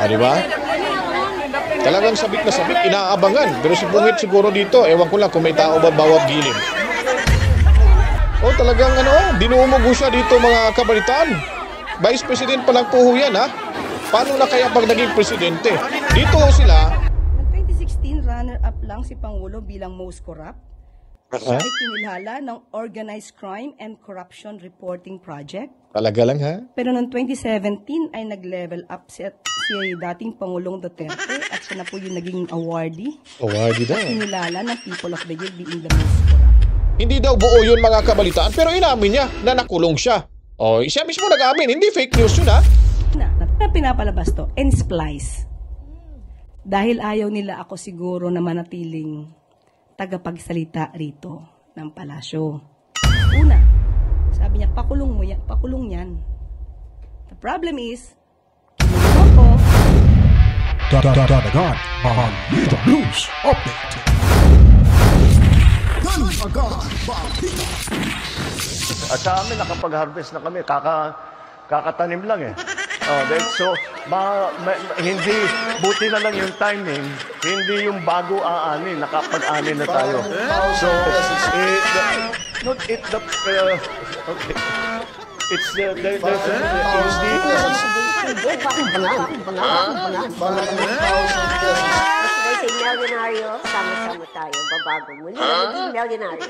Di ba? Talagang sabik na sabik, inaabangan. Pero si Bungit siguro dito, ewan ko lang kung may tao ba bawat gilid. Talagang dinumugo siya dito mga kabalitaan. Vice President pa lang po yan, ha? Paano na kaya pag naging presidente? Dito sila. Noong 2016, runner-up lang si Pangulo bilang most corrupt. Siya ay kinilala ng Organized Crime and Corruption Reporting Project. Talaga lang, ha? Pero noong 2017 ay nag-level up si dating Pangulong Duterte at siya na po yung naging awardee. Awardee daw. Kinilala ng People of the Year being the most corrupt. Hindi daw buo yun mga kabalitaan, pero inamin niya na nakulong siya. Siya mismo nag-amin, hindi fake news yun, ha? Na pinapalabas to, and splice. Dahil ayaw nila ako siguro na manatiling tagapagsalita rito ng palasyo. Una, sabi niya, pakulong mo yan, pakulong yan. The problem is, kinulong ko. Dadagan ang Balita News Update. At sa amin, nakapag-harvest na kami, kakatanim lang eh. So, hindi, buti na lang yung timing, hindi yung bago aanin, nakapag-anin na tayo. So, Kasi milyonaryo, sama-sama tayo, babago muli, maging milyonaryo.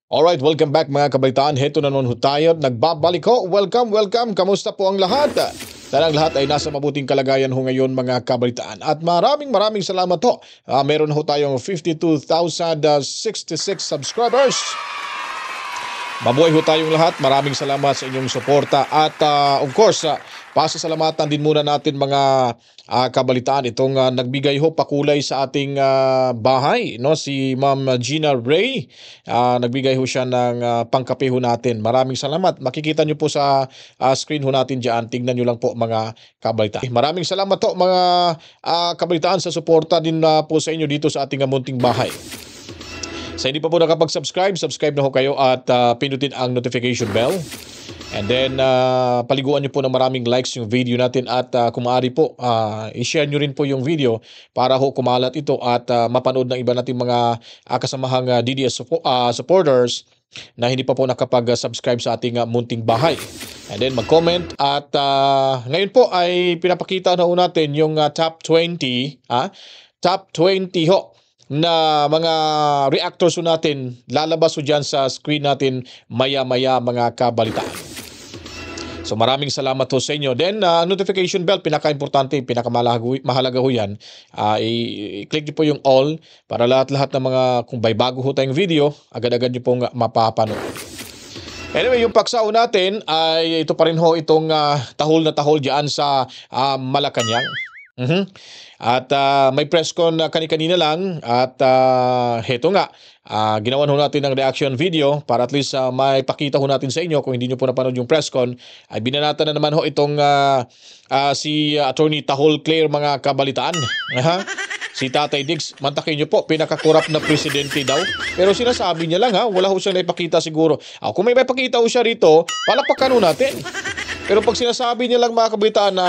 Alright, welcome back mga kabalitaan. Heto na nun tayo. Nagbabalik ho. Welcome. Kamusta po ang lahat? Sanang lahat ay nasa mabuting kalagayan ho ngayon mga kabalitaan. At maraming salamat ho. Meron ho tayong 52,066 subscribers. Mabuhay ho tayong lahat. Maraming salamat sa inyong suporta. At of course, pasasalamatan din muna natin mga kabalitaan. Itong nagbigay ho pakulay sa ating bahay, no? Si Ma'am Gina Ray. Nagbigay ho siya ng pangkape ho natin. Maraming salamat. Makikita nyo po sa screen ho natin dyan. Tingnan nyo lang po mga kabalitaan. Maraming salamat ho mga kabalitaan sa suporta din po sa inyo dito sa ating munting bahay. Sa hindi pa po nakapag-subscribe, subscribe na ho kayo at pindutin ang notification bell. And then, paliguan nyo po ng maraming likes yung video natin at kung maaari po, i-share nyo rin po yung video para ho kumalat ito at mapanood ng iba nating mga kasamahang DDS supporters na hindi pa po nakapag-subscribe sa ating munting bahay. And then mag-comment at ngayon po ay pinapakita na ho natin yung top 20, top 20 ho na mga reactors natin, lalabas dyan sa screen natin maya-maya mga kabalitaan. So maraming salamat ho sa inyo. Then notification bell, pinaka-importante, pinakamahalaga ho yan. I-click nyo po yung all para lahat-lahat ng mga, kung may bago ho tayong video, agad-agad nyo pong mapapanood. Anyway, yung paksa ho natin ay ito pa rin ho itong tahol na tahol dyan sa Malacanang. At may press con kani-kanina lang at heto nga, ginawan ho natin ng reaction video para at least may pakita ho natin sa inyo. Kung hindi nyo po napanood yung press con, ay binanatan na naman ho itong si Attorney Tahol Claire mga kabalitaan. Si Tatay Diggs, mantakin nyo po, pinaka-corrupt na presidente daw. Pero sinasabi niya lang wala ho siyang naipakita siguro. Kung may pakita ho siya rito, palakpakan ho natin. Pero pag sinasabi niya lang mga kabalitaan na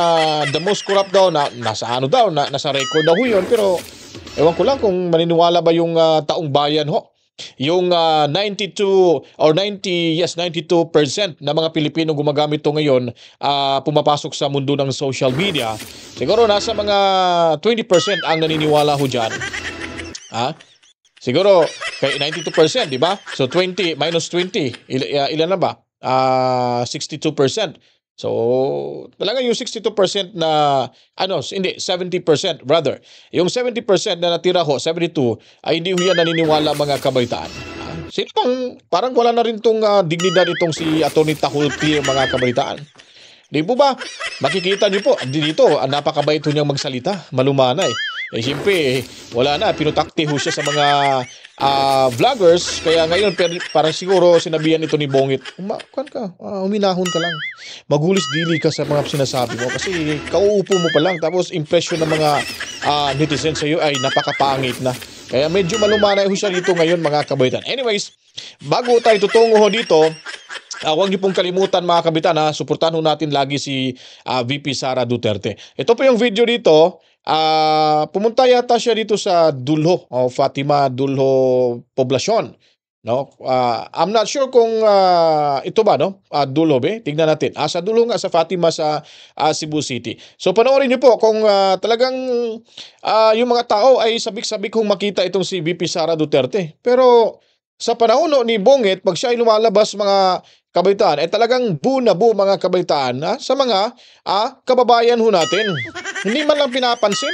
the most corrupt daw, nasa nasa record daw yun. Pero ewan ko lang kung maniniwala ba yung taong bayan ho. Yung 92% na mga Pilipino gumagamit to ngayon, pumapasok sa mundo ng social media. Siguro nasa mga 20% ang naniniwala ho dyan. Siguro kay 92%, di ba? So 20 minus 20, ilan na ba? 62%. So, talaga yung 62% na, hindi, 70% rather. Yung 70% na natira ho, 72, ay hindi ho yan naniniwala mga kabalitaan. Sino bang, parang wala na rin tong dignidad itong si Atty. Tahol Claire mga kabalitaan. Di po ba? Makikita niyo po, dito, napakabait ho niyang magsalita, malumana eh. Siyempre, wala na, pinutakti ho siya sa mga vloggers, kaya ngayon parang siguro sinabihan ito ni Bongit, huminahon ka lang, magulis dili ka sa mga sinasabi mo kasi kauupo mo pa lang tapos impression ng mga netizens sa iyo ay napakapangit na. Kaya medyo malumanay ho siya dito ngayon mga kabaitan. Anyways, bago tayo tutungo ho dito, huwag niyo pong kalimutan mga kabitan ha, suportahan ho natin lagi si VP Sara Duterte. Ito po yung video dito, pumunta yata siya dito sa Dulho, Fatima Dulho Poblacion. No? I'm not sure kung ito ba, no? Dulho be? Tignan natin. Sa Dulho nga, sa Fatima sa Cebu City. So panoorin niyo po kung talagang yung mga tao ay sabik-sabik kung makita itong si VP Sara Duterte. Pero sa panahon ni Bonget, pag siya ay lumalabas mga kabaitaan, ay talagang bu na bu mga kabaitaan sa mga kababayan ho natin. Hindi man lang pinapansin.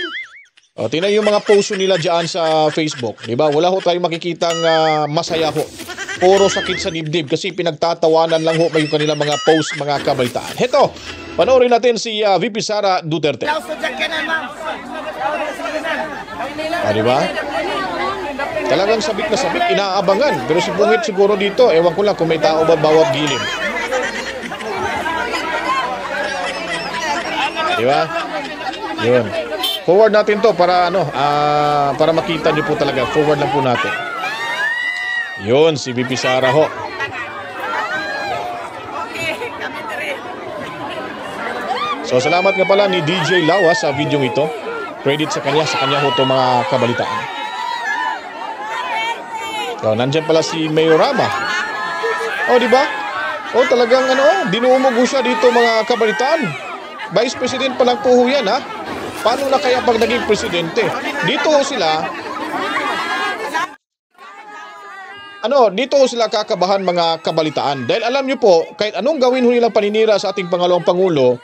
Tingnan yung mga post nila dyan sa Facebook. Diba? Wala ho tayong makikitang masaya ho. Puro sakit sa dibdib kasi pinagtatawanan lang ho yung kanilang mga post mga kabaitaan. Heto, panoorin natin si VP Sara Duterte. Diba? Talagang sabik na sabik, inaabangan. Pero si Bungit siguro dito, ewan ko lang kung may tao ba bawat gilid. Diba? Yun. Forward natin to para para makita niyo po talaga. Forward lang po natin. Yun, si VP Sara ho. So salamat nga pala ni DJ Lawa sa video ito. Credit sa kanya ho to mga kabalitaan. So, nandyan pala si Mayorama. Di ba? Talagang dinumog siya dito mga kabalitaan. Vice President pa lang po ho yan ha. Paano na kaya pag naging presidente? Dito ho sila kakabahan mga kabalitaan. Dahil alam nyo po, kahit anong gawin ho nilang paninira sa ating pangalawang pangulo,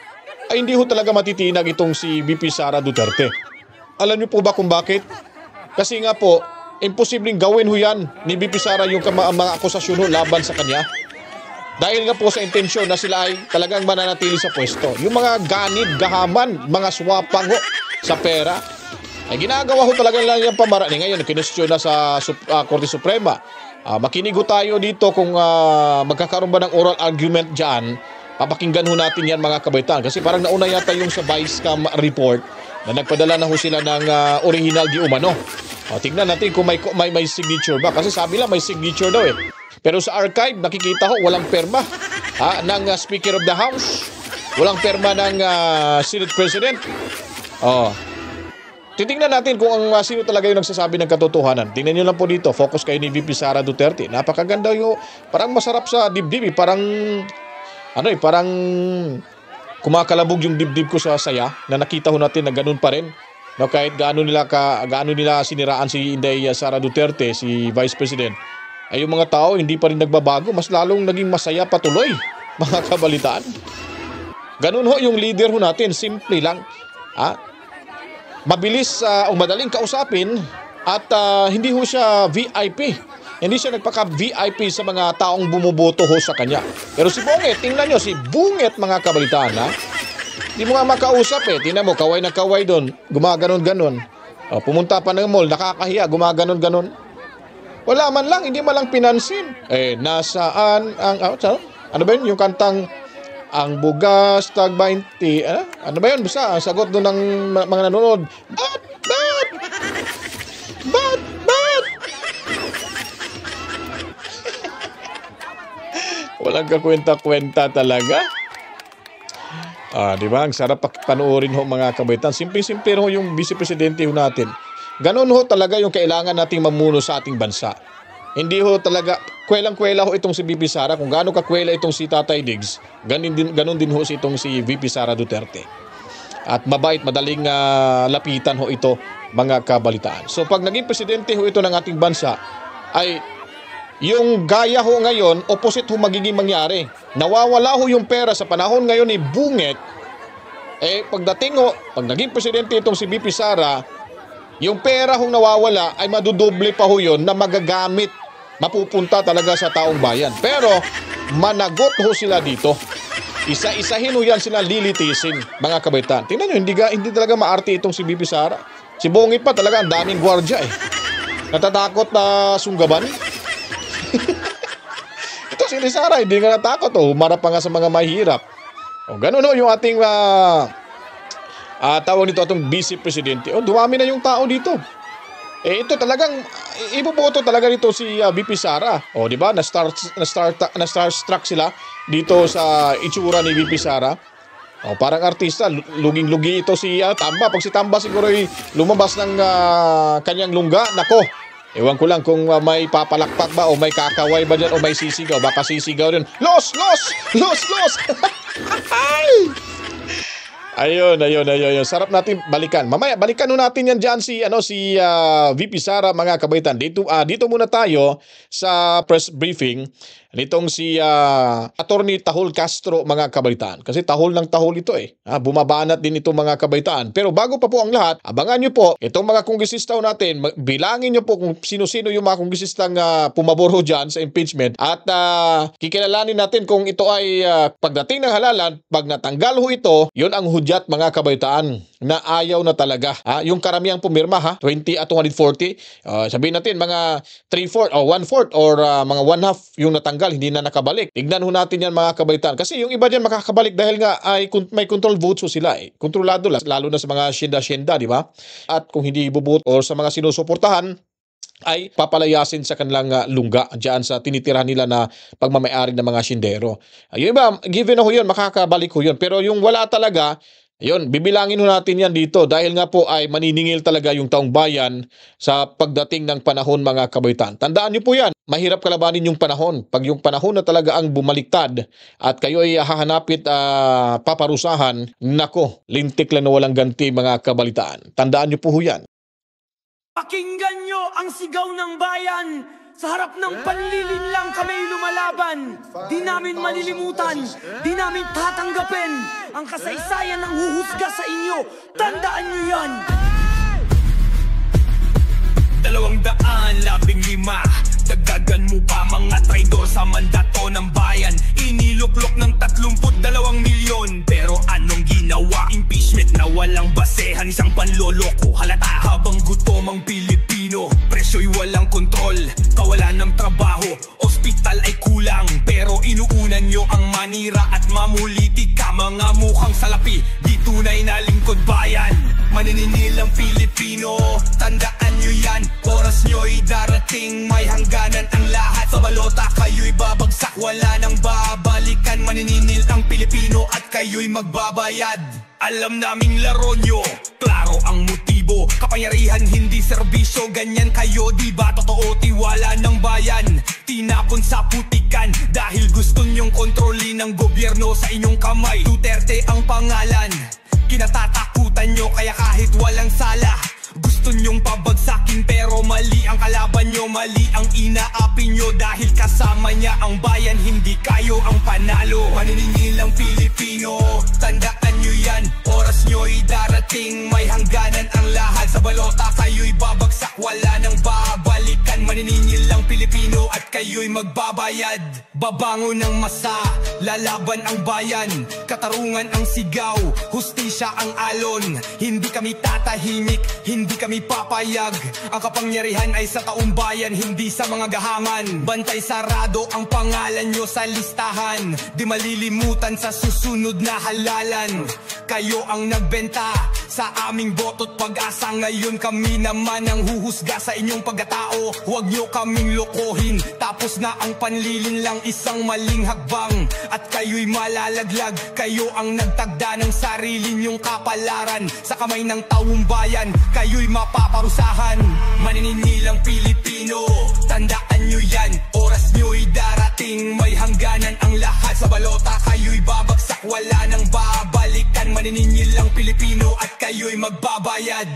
ay hindi ho talaga matitinag itong si VP Sara Duterte. Alam nyo po ba kung bakit? Kasi nga po, imposibleng gawin ho yan ni VP Sara yung mga akusasyon ho laban sa kanya. Dahil nga po sa intensyon na sila ay talagang mananatili sa pwesto. Yung mga ganid, gahaman, mga swapang ho sa pera, ay ginagawa ho talaga lang yung pamaraan. Ngayon, kinestyon na sa Korte Suprema. Makinig ho tayo dito kung magkakaroon ba ng oral argument dyan. Papakinggan ho natin yan mga kabaitan. Kasi parang nauna yata yung sa Vice Cam report na nagpadala na ho sila ng original di umano. Tignan natin kung may signature ba. Kasi sabi lang may signature daw eh. Pero sa archive, nakikita ko walang perma ng Speaker of the House. Walang perma ng Senate President. Titingnan natin kung sino talaga yung nagsasabi ng katotohanan. Tingnan nyo lang po dito. Focus kayo ni VP Sara Duterte. Napakaganda yung parang masarap sa dibdib. Parang kumakalabog yung dibdib ko sa saya na nakita ho natin na ganun pa rin. No, kahit gaano nila siniraan si Inday Sara Duterte, si Vice President, ay yung mga tao hindi pa rin nagbabago, mas lalong naging masaya patuloy, mga kabalitaan. Ganun ho yung leader ho natin, simple lang. Mabilis o madaling kausapin at hindi ho siya VIP. Hindi siya nagpaka-VIP sa mga taong bumuboto ho sa kanya. Pero si Bonget, tingnan nyo, si Bunget mga kabalitaan hindi mo nga makausap eh. Tingnan mo, kaway na kaway doon, gumaganon-ganon. Pumunta pa ng mall, nakakahiya, gumaganon-ganon. Wala man lang, hindi man lang pinansin. Nasaan ang... ano ba yun? Yung kantang ang bugas, tag 20. Ano ba yun? Basta, ang sagot doon ng mga nanonood. But! Walang kakwenta-kwenta talaga. Di ba? Ang sarap panoorin ho mga kabaitan. Simple-simple ho yung Vice Presidente ho natin. Ganon ho talaga yung kailangan nating mamuno sa ating bansa. Hindi ho talaga, kwelang-kwela ho itong si VP Sara. Kung gaano kakwela itong si Tatay Diggs, ganon din ho itong si VP Sara Duterte. At mabait, madaling lapitan ho ito mga kabalitaan. So pag naging presidente ho ito ng ating bansa, ay yung gaya ho ngayon, opposite ho magiging mangyari. Nawawala ho yung pera sa panahon ngayon ni Bunget. Pagdating ho, pag naging presidente itong si VP Sara, yung pera hong nawawala ay madudoble pa ho yun na magagamit, mapupunta talaga sa taong bayan. Pero managot ho sila dito. Isa-isahin ho yan sila lilitisin, mga kabaitan. Tingnan nyo, hindi talaga maarte itong si VP Sara. Si Bongit pa talaga, ang daming gwardya eh. Natatakot na sunggaban. Ito si Sara, hindi nga natakot. Humarap pa nga sa mga mahirap. Ganun ho yung ating tawag nito atong Vice Presidente. Dumami na yung tao dito. ito talagang iboboto talaga dito si VP Sara. O, di ba? Na-starstruck sila dito sa itsura ni VP Sara. O, parang artista, luging-lugi ito si Tamba. Pag si Tamba siguro ay lumabas ng kanyang lungga, nako. Ewan ko lang kung may papalakpak ba o may kakaway ba dyan o may sisigaw. Baka sisigaw din. Los! Ayun. Sarap natin balikan. Mamaya, balikan natin yan dyan si VP Sara, mga kabaitan. Dito muna tayo sa press briefing nitong si Attorney Tahol Castro, mga kabaitan. Kasi tahol ng tahol ito eh. Bumabanat din itong mga kabaitan. Pero bago pa po ang lahat, abangan nyo po itong mga kongresista natin. Bilangin nyo po kung sino-sino yung mga kongresistang pumabor dyan sa impeachment. At kikilalanin natin kung ito ay pagdating ng halalan, pag natanggal ito, yun ang hudyat, mga kabaitaan, na ayaw na talaga. Yung karamihang pumirma, 20 at 240. Sabihin natin mga 3/4 o 1/4 or mga 1/2 yung natanggal, hindi na nakabalik. Tignan natin yan, mga kabaitan. Kasi yung iba dyan makakabalik dahil nga ay may control votes sila eh. Kontrolado lalo na sa mga syenda-syenda, di ba? At kung hindi ibubuto or sa mga sinusuportahan, ay papalayasin sa kanilang lungga dyan sa tinitira nila na pagmamayari ng mga syendero. Yung iba, given na yun, makakabalik yun. Pero yung wala talaga, yun, bibilangin natin yan dito dahil nga po ay maniningil talaga yung taong bayan sa pagdating ng panahon, mga kabaitan. Tandaan nyo po yan, mahirap kalabanin yung panahon. Pag yung panahon na talaga ang bumaliktad at kayo ay hahanapit paparusahan, nako, lintik lang na walang ganti, mga kabalitaan. Tandaan nyo po yan. Pakinggan nyo ang sigaw ng bayan. Sa harap ng panlilin lang kami lumalaban. Di namin malilimutan, di namin tatanggapin ang kasaysayan ng huhusga sa inyo. Tandaan nyo yan! 215, dagdagan mo pa mga traidor sa mandato ng bayan. Iniluklok ng 32 milyon. Pero anong ginawa? Impeachment na walang basehan, isang panloloko. Halata habang gutom ang Pilipino, presyo'y walang kontrol, kawalan ng trabaho, ospital ay kulang. Pero inuunan nyo ang manira at mamulitik ka, mga mukhang salapi, di tunay na lingkod bayan. Maniningil ang Pilipino, tandaan nyo yan. Oras nyo'y darating, may hangganan ang lahat. Sa balota kayo'y babagsak, wala nang babalikan. Maniningil ang Pilipino at kayo'y magbabayad. Alam naming laro nyo, klaro ang motibo. Kapangyarihan hindi serbisyo, ganyan kayo diba? Totoo tiwala ng bayan, tinapon sa putikan. Dahil gusto nyong kontrolin ng gobyerno sa inyong kamay. Duterte ang pangalan, kinatatakutan nyo kaya kahit walang sala gusto nyong pabagsakin, pero mali ang kalaban nyo, mali ang inaapi nyo. Dahil kasama niya ang bayan, hindi kayo ang panalo. Maniningil ang Pilipino, tandaan nyo yan. Oras nyo'y darating, may hangganan ang lahat. Sa balota kayo'y babagsak, wala nang babalikan. Maniningil ang Pilipino at kayo'y magbabayad. Babangon ng masa, lalaban ang bayan. Katarungan ang sigaw, hustisya ang alon. Hindi kami tatahimik, hindi kami papayag. Ang kapangyarihan ay sa taong bayan, hindi sa mga gahaman. Bantay sarado ang pangalan nyo sa listahan. Di malilimutan sa susunod na halalan. Kayo ang nagbenta sa aming boto't pag-asa. Ngayon kami naman ang huhusga sa inyong pagkatao. Huwag nyo kaming lokohin, tapos na ang panlilin lang, isang maling hakbang at kayo'y malalaglag. Kayo ang nagtagda ng sarili nyong kapalaran. Sa kamay ng taong bayan, kayo'y mapaparusahan. Maniningil ang Pilipino, tandaan nyo yan. Oras nyo'y darating, may hangganan ang lahat. Sa balota kayo'y babagsak, wala nang babalikan. Maniningil ang Pilipino at kayo'y magbabayad.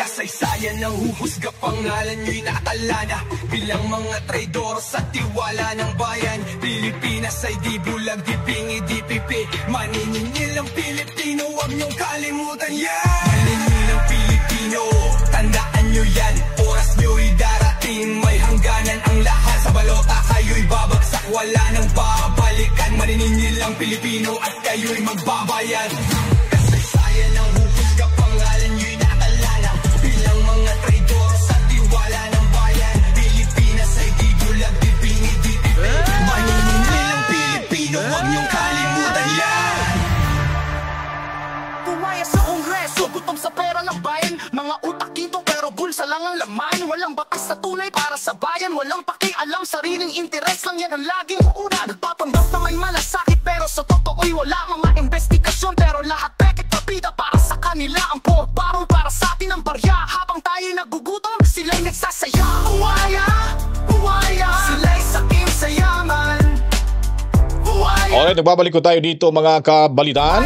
Kasaysayan ng huhusga, pangalan nyo'y nakatala na bilang mga traidor sa tiwala ng bayan. Pilipinas ay di bulag, di pingi, di pipi. Maniningil ang Pilipino, huwag nyong kalimutan yan. Maniningil ang Pilipino, tandaan nyo yan. Oras nyo'y darating, may hangganan ang lahat. Sa balota kayo'y babagsak, wala nang babalikan. Maniningil ang Pilipino at kayo'y magbabayad. Kasaysayan ng huhusga, pangalan nyo'y nakatala bilang mga traidor sa tiwala ng bayan. Pilipinas ay di bulag, di pingi, di pipi. Maniningil ang Pilipino, huwag niyong kalimutan yan. Pumaya sa Kongreso, gutom sa pera ng bayan. Mga utak dito pero bulsa lang ang laman. Walang batas na tunay para sa bayan. Walang pakialam, sariling interes lang yan ang laging una. Nagpapanggap na may malasakit pero sa totoo'y wala mga investigasyon. Pero lahat peke pabida para sa kanila. Ang porbarong para sa atin ang barya. Habang tayo'y nagugutom, sila'y nagsasaya. Buwaya, buwaya, sila'y sakim sa yaman. Alright, nagbabalik ko tayo dito mga kabalitaan.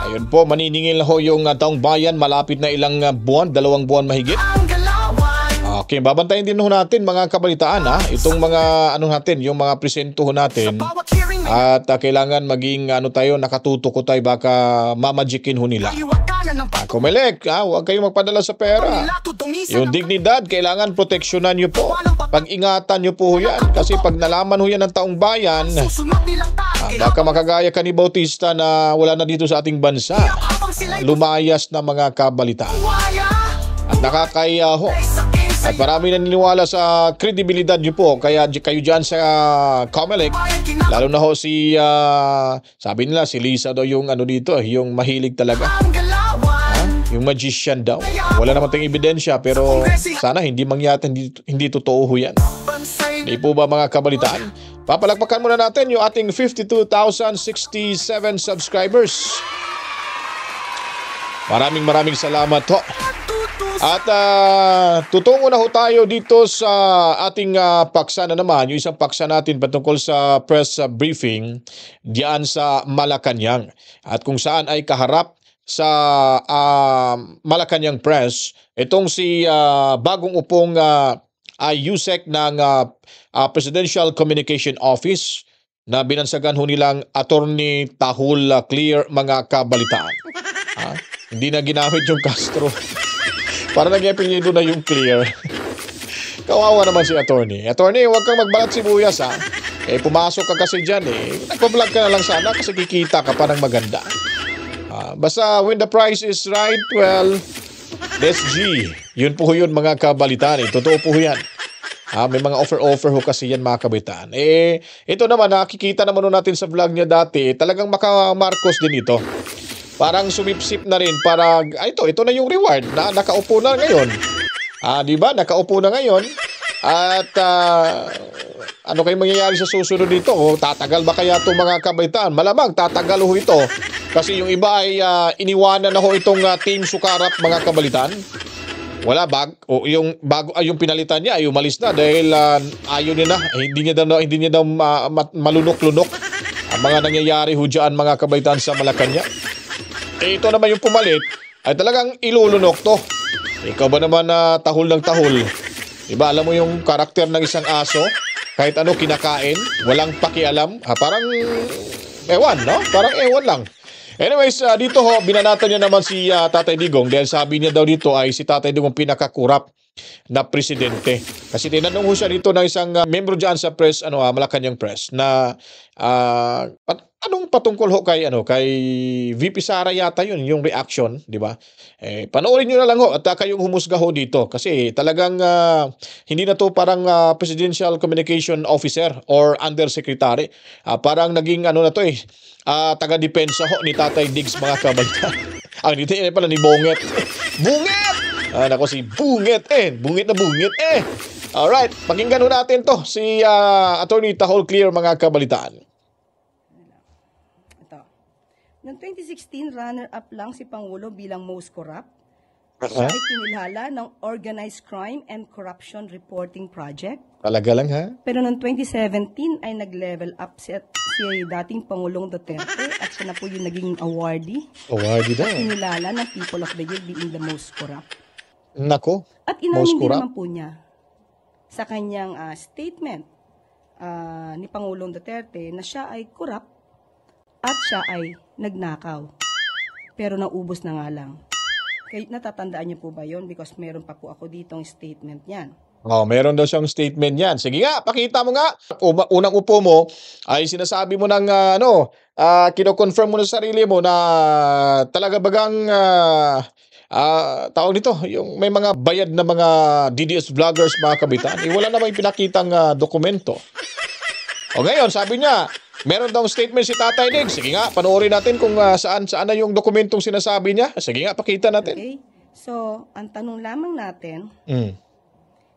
Ayun po, maniningil na ho yung taong bayan. Malapit na ilang buwan, 2 buwan mahigit. Okay, babantayin din ho natin mga kabalitaan ha. Itong mga ano natin, yung mga presento ho natin. At kailangan maging tayo, nakatuto ko tayo, baka mamagikin ho nila. Kumelek, huwag kayong magpadala sa pera. Yung dignidad, kailangan proteksyonan nyo po. Pag-ingatan nyo po ho yan. Kasi pag nalaman ho yan ng taong bayan, baka makagaya ka ni Bautista na wala na dito sa ating bansa. Lumayas na mga kabalitaan. At nakakaya ho. At marami naniniwala sa kredibilidad nyo po. Kaya kayo dyan sa Comelec, lalo na ho si, sabi nila, si Lisa daw yung dito, yung mahilig talaga. Yung magician daw. Wala naman tayong ebidensya, pero sana hindi mangyari, hindi totoo ho yan. Hindi po ba mga kabalitaan? Papalakpakan muna natin yung ating 52,067 subscribers. Maraming salamat ho. At tutungo na ho tayo dito sa ating paksa na naman, yung isang paksa natin patungkol sa press briefing diyan sa Malacanang. At kung saan ay kaharap sa Malacanang Press, itong si bagong upong USEC ng Presidential Communication Office na binansagan ho nilang Attorney Tahul Clear mga kabalitaan. Hindi na ginamit yung Castro. Para nag-epinyedo na yung Clear. Kawawa naman si attorney. Attorney, huwag kang magbalat sibuyas ha. Pumasok ka kasi dyan Nagpa-vlog ka na lang sana kasi kikita ka pa ng maganda. Basta when the price is right, well, let's G. Yun po yun mga kabalitaan. Totoo po yan. May mga offer ho kasi yan mga kabalitaan. Ito naman nakikita naman natin sa vlog niya dati. Talagang maka-Marcos din ito. Parang sumipsip na rin para ito na yung reward na nakaupo na ngayon. Di ba? Nakaupo na ngayon. At ano kayong mangyayari sa susunod dito? Tatagal ba kaya itong mga kabaitaan? Malamang tatagal ho ito. Kasi yung iba ay iniwanan na ho itong Team Sukarap mga kabalitaan. Wala yung pinalitan niya ay umalis na dahil ayaw niya na. Hindi niya daw malunok-lunok ang mga nangyayari ho dyan mga kabaitaan sa Malacanang. Ito naman yung pumalit ay talagang ilulunok to. Ikaw ba naman tahol ng tahol? Diba alam mo yung karakter ng isang aso? Kahit ano kinakain, walang pakialam. Parang ewan, no? Parang ewan lang. Anyways, dito ho, binanatan niya naman si Tatay Digong dahil sabi niya daw dito ay si Tatay Digong pinakakurap na presidente. Kasi tinanong ho siya dito ng isang membro dyan sa press, Malacanang Press, na anong patungkol ho kay VP Sara yata yun, yung reaction, di ba? Panoorin nyo na lang ho at kayong humusga ho dito kasi talagang hindi na to parang Presidential Communication Officer or Undersecretary. Parang naging na to taga-depensa ho ni Tatay Diggs mga kabalitaan. Dito pala ni Bonget. Bunget! Nako si Bunget Bungit na bungit Alright, pakinggan ho natin to si Attorney Tahul Clear mga kabalitaan. Noong 2016, runner-up lang si Pangulo bilang most corrupt. Siya ay kinilala ng Organized Crime and Corruption Reporting Project. Talaga lang ha? Pero noong 2017 ay nag-level up si dating Pangulong Duterte at siya na po yung naging awardee. Awardee daw. Kinilala ng People of the Year being the most corrupt. Nako, at inamin din naman po niya sa kanyang statement ni Pangulong Duterte na siya ay corrupt at siya ay nagnakaw. Pero naubos na nga lang. Natatandaan niyo po ba yun? Because meron pa po ako ditong statement niyan. Meron daw siyang statement yan. Sige nga, pakita mo nga. Unang upo mo ay sinasabi mo ng kino-confirm mo na sarili mo na talaga bagang tawag nito, yung may mga bayad na mga DDS vloggers mga kabitan. Wala namang pinakitang dokumento. Ngayon, sabi niya, meron daw statement si Tatay Diggs. Sige nga, panoorin natin kung saan na yung dokumentong sinasabi niya. Sige nga, pakita natin. Okay. So, ang tanong lamang natin, Mm.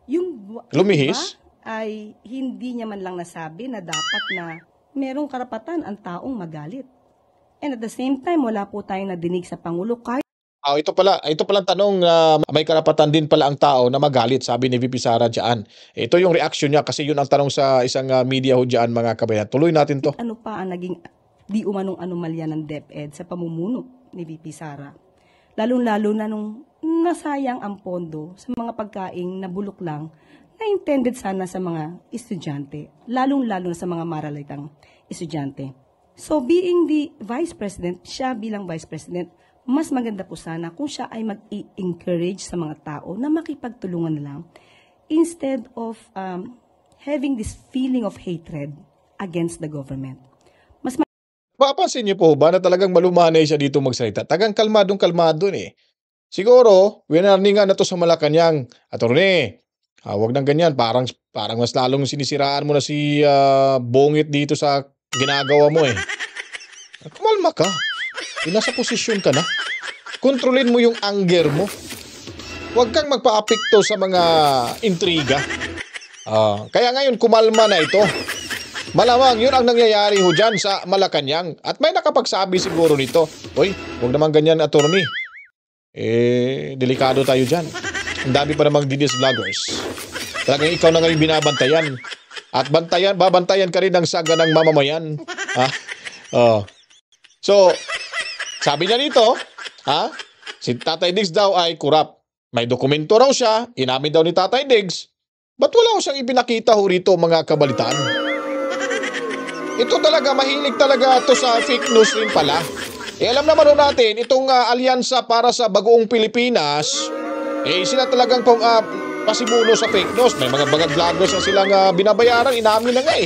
yung Lumihis? iba ay hindi niya man lang nasabi na dapat na merong karapatan ang taong magalit. And at the same time, wala po tayong nadinig sa Pangulo kahit Ito palang tanong na may karapatan din pala ang tao na magalit, sabi ni VP Sara diyan. Ito yung reaction niya kasi yun ang tanong sa isang media ho diyan, mga kabayan. Tuloy natin to. ano pa ang naging di umanong anomalya ng DepEd sa pamumuno ni VP Sara. Lalong-lalo na nung nasayang ang pondo sa mga pagkaing nabulok lang na intended sana sa mga estudyante, lalong-lalo na sa mga maralitang estudyante. So being the Vice President, siya bilang Vice President, mas maganda po sana kung siya ay mag-encourage sa mga tao na makipagtulungan na lang instead of having this feeling of hatred against the government. Mas Mapapansin niyo po ba na talagang malumanay siya dito magsalita? Tagang kalmadong-kalmado eh. Siguro, winarningan na to sa Malacanang. Attorney, wag nang ganyan. Parang mas lalong sinisiraan mo na si Bongit dito sa ginagawa mo eh. Kumalma ka. Nasa posisyon ka na. Kontrolin mo yung anger mo. Huwag kang magpa-apekto sa mga intriga. Kaya ngayon, kumalma na ito. Malamang yun ang nangyayari ho dyan sa Malacanang. At may nakapagsabi siguro nito, "Uy, huwag naman ganyan, attorney. Delikado tayo dyan. Ang dami pa namang DDS vloggers. Talagang ikaw na ngayon binabantayan. At babantayan ka rin ng saga ng mamamayan." So, sabi niya dito, si Tatay Diggs daw ay kurap. May dokumento raw siya, inamin daw ni Tatay Diggs. Ba't wala ko siyang ibinakita ho rito, mga kabalitaan? Ito talaga, mahilig talaga ito sa fake news rin pala. Alam naman ho natin, itong alyansa para sa bagoong Pilipinas, sila talagang pasimuno sa fake news. May mga vloggers na silang binabayaran, inamin na nga eh.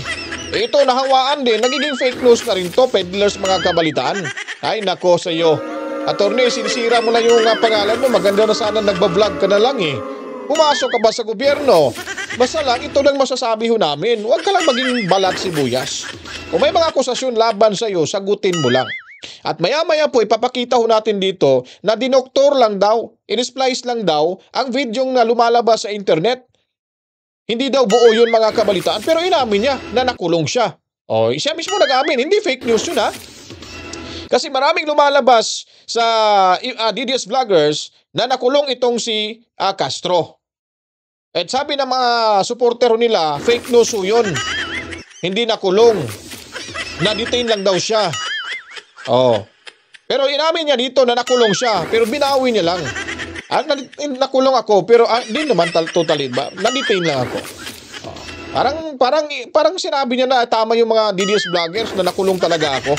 Ito, nahawaan din, nagiging fake news na rin to, peddlers, mga kabalitaan. Ay, nako sa iyo. Attorney, sinisira mo na yung pangalan mo, maganda na sana nagbablog ka na lang eh. Pumasok ka ba sa gobyerno? Basta lang, ito lang masasabi ho namin. Huwag ka lang maging balat sibuyas. Kung may mga akusasyon laban sa iyo, sagutin mo lang. At maya-maya po, ipapakita ho natin dito na dinoktor lang daw, in-splice lang daw, ang videong na lumalabas sa internet. Hindi daw buo yun, mga kabalitaan, pero inamin niya na nakulong siya. Siya mismo nag-amin, hindi fake news yun ha. Kasi maraming lumalabas sa DDS vloggers na nakulong itong si Castro. At sabi ng mga supporter nila, fake news yun. Hindi nakulong. Na-detain lang daw siya. Pero inamin niya dito na nakulong siya, pero binawi niya lang. Nakulong ako, pero hindi naman totally ba? Na-detain lang ako. Parang sinabi niya na tama yung mga DDS vloggers na nakulong talaga ako.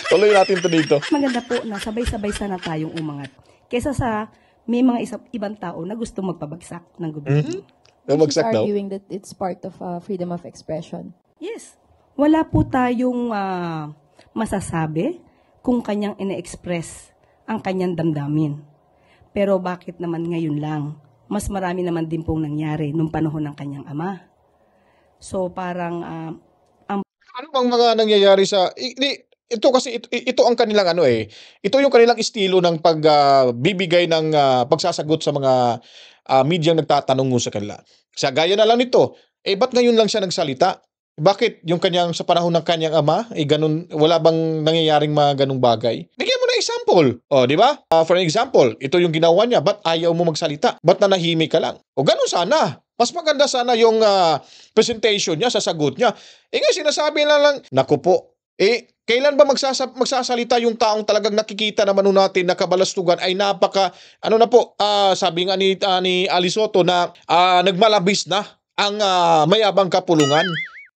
Tuloy natin to dito. maganda po na sabay-sabay sana tayong umangat. Kesa sa may mga ibang tao na gusto magpabagsak ng gobyerno. Bumagsak daw. Arguing that it's part of freedom of expression. Yes. Wala po tayong masasabi kung kanyang ine-express ang kanyang damdamin. Pero bakit naman ngayon lang? Mas marami naman din pong nangyari nung panahon ng kanyang ama. So parang Ano bang mga nangyayari sa ito kasi ito ang kanilang ito yung kanilang estilo ng pagbibigay ng pagsasagot sa mga medyang nagtatanong sa kanila. Sa gaya na lang nito, ba't ngayon lang siya nagsalita? Bakit yung kanyang sa panahon ng kanyang ama, ganun, wala bang nangyayaring mga ganung bagay? Bigyan mo na example. Di ba? For an example, ito yung ginawa niya, ba't ayaw mo magsalita? Ba't nanahimik ka lang? Ganun sana. Mas maganda sana yung presentation niya, sasagot niya. Ngayon sinasabi lang, naku po, kailan ba magsasalita yung taong talagang nakikita naman natin na kabalastugan ay napaka, sabi nga ni Ali Soto na nagmalabis na ang mayabang kapulungan.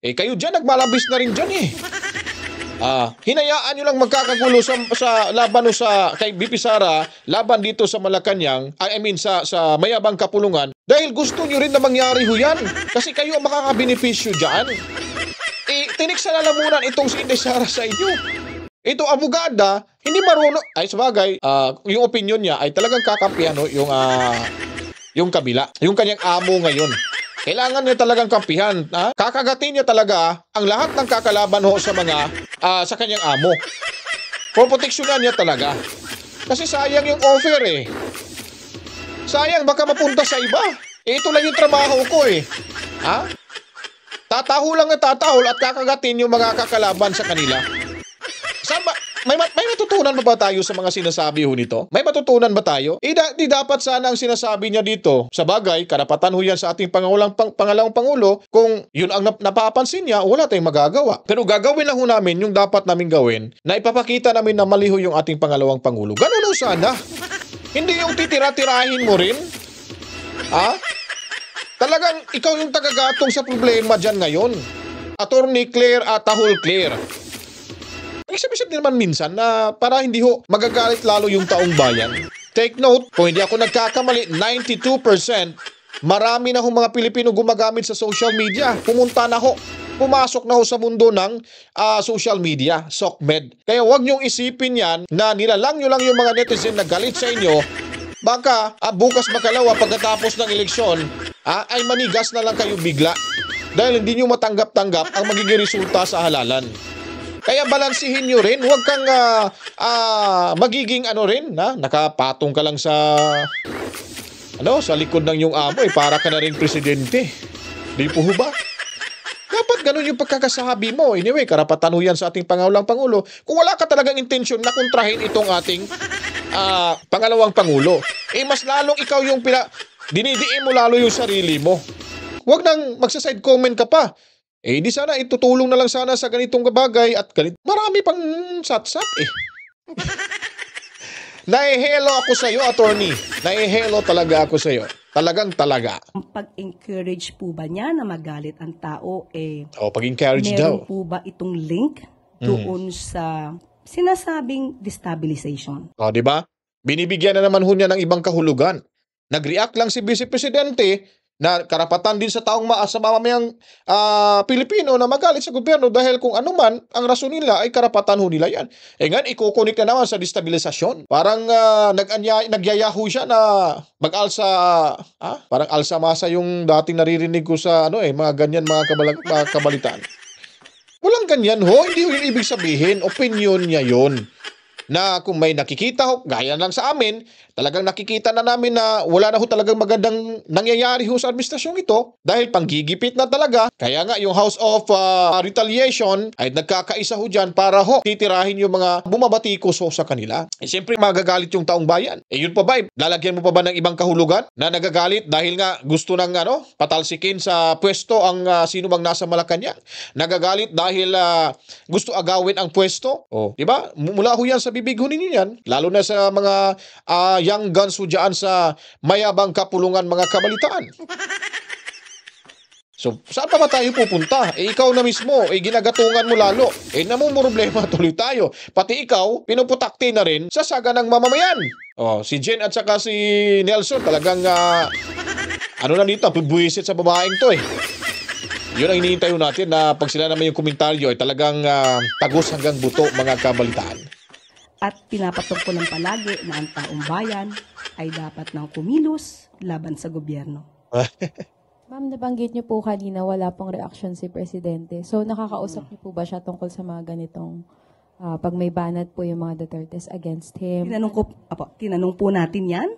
Kayo dyan, nagmalabis na rin dyan eh. Hinayaan nyo lang magkakagulo sa laban kay BP Sara, laban dito sa Malacanang, sa mayabang kapulungan, dahil gusto nyo rin na mangyari ho yan. Kasi kayo ang makakabenepisyo dyan. Tiniksa na lamunan itong si Inday Sara sa inyo. Ito abogada, hindi marunong, sabagay, yung opinion niya ay talagang kakampihan yung kabila, yung kanyang amo ngayon. Kailangan niya talagang kampihan. Kakagatin niya talaga ang lahat ng kakalaban sa kanyang amo. For proteksyonan niya talaga. Kasi sayang yung offer eh. Sayang, baka mapunta sa iba. Ito lang yung trabaho ko eh. Ha? Tataho lang na tatahol at kakagatin yung mga kakalaban sa kanila. Saan ba? May matutunan ba tayo sa mga sinasabi ho nito? May matutunan ba tayo? Di dapat sana ang sinasabi niya dito. Sa bagay, karapatan ho yan sa ating pangalawang Pangulo. Kung yun ang napapansin niya, wala tayong magagawa. Pero gagawin lang ho namin yung dapat namin gawin na ipapakita namin na mali ho yung ating pangalawang Pangulo. Ganun ho sana. Hindi yung titira-tirahin mo rin. Ha? Talagang ikaw yung tagagatong sa problema dyan ngayon. Attorney Claire at Tahol Claire. Isip-isip din naman minsan na para hindi ho magagalit lalo yung taong bayan. Take note, kung hindi ako nagkakamali, 92% marami na ho mga Pilipino gumagamit sa social media. Pumasok na ho sa mundo ng social media, SOCMED. Kaya wag niyong isipin yan na nilalang nyo lang yung mga netizen na galit sa inyo. Baka bukas makalawa pagkatapos ng eleksyon, ay manigas na lang kayo bigla. Dahil hindi nyo matanggap-tanggap ang magiging resulta sa halalan. Kaya balansihin nyo rin, huwag kang magiging nakapatong ka lang sa likod ng iyong amo, para ka na rin presidente. Di po ba? Dapat ganun yung pagkakasabi mo. Anyway, karapatan ho yan sa ating pangalawang Pangulo. Kung wala ka talagang intensyon na kontrahin itong ating pangalawang Pangulo, mas lalong ikaw yung dinidiin mo lalo yung sarili mo. Huwag nang magsaside comment ka pa. Di sana itutulong na lang sana sa ganitong bagay at marami pang satsat eh. Naihelo ako sa iyo, attorney. Naihelo talaga ako sa iyo. Talaga. Pag-encourage po ba niya na magalit ang tao, pag-encourage daw. meron po ba itong link doon sa sinasabing destabilization? Di ba? Binibigyan na naman ho niya ng ibang kahulugan. Nag-react lang si Vice Presidente na karapatan din sa taong sa mamamayang Pilipino na magalit sa gobyerno dahil kung ano man ang rason nila ay karapatan ho nila yan. Ngayon, ikukunik na naman sa destabilisasyon. Parang nagyayaho siya na mag-alsa, parang alsa-masa yung dating naririnig ko sa mga ganyan mga kabalitaan. Walang ganyan ho, hindi yung ibig sabihin, opinion niya yon. Na kung may nakikita ho, gaya lang sa amin, talagang nakikita na namin na wala na ho talagang magandang nangyayari ho sa administrasyong ito dahil panggigipit na talaga. Kaya nga yung House of Retaliation ay nagkakaisa ho dyan para ho titirahin yung mga bumabatikos ho sa kanila. Siyempre magagalit yung taong bayan. Yun pa ba, lalagyan mo pa ba ng ibang kahulugan na nagagalit dahil nga gusto ng patalsikin sa pwesto ang sino mang nasa Malacanang? Nagagalit dahil gusto agawin ang pwesto? Di ba? Mula ho yan sa bibig ho ninyo yan, lalo na sa mga young guns ho dyan sa mayabang kapulungan mga kabalitaan. So, saan pa ba tayo pupunta? Ikaw na mismo, ginagatungan mo lalo. Namumroblema tuloy tayo. Pati ikaw, pinuputakti na rin sa saga ng mamamayan. Si Jen at saka si Nelson talagang, na dito, buwisit sa babaeng to eh. Yun ang hinihintay natin na pag sila naman yung komentaryo ay talagang tagos hanggang buto mga kabalitaan. At pinapatungkulan palagi na ang taong bayan ay dapat nang kumilos laban sa gobyerno. Ma'am, nabanggit niyo po kanina wala pong reaction si Presidente. So, nakakausap niyo po ba siya tungkol sa mga ganitong pag may banat po yung mga Dutertes against him? Tinanong po natin yan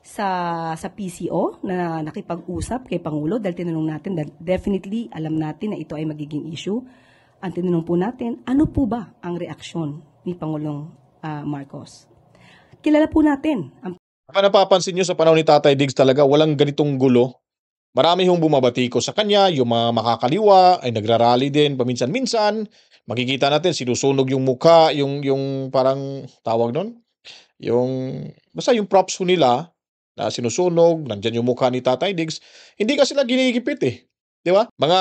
sa PCO na nakipag-usap kay Pangulo dahil tinanong natin, definitely alam natin na ito ay magiging issue. Ang tinanong po natin, ano po ba ang reaksyon ni Pangulong Marcos? Kilala po natin ang napapansin nyo sa panahon ni Tatay Diggs talaga walang ganitong gulo. Marami hong bumabatiko sa kanya, yung mga makakaliwa ay nagrarally din paminsan-minsan. Makikita natin sinusunog yung mukha, yung parang tawag doon, basta yung props ho nila na sinusunog, nandyan yung mukha ni Tatay Diggs. Hindi kasi sila ginigipit eh. Di ba? Mga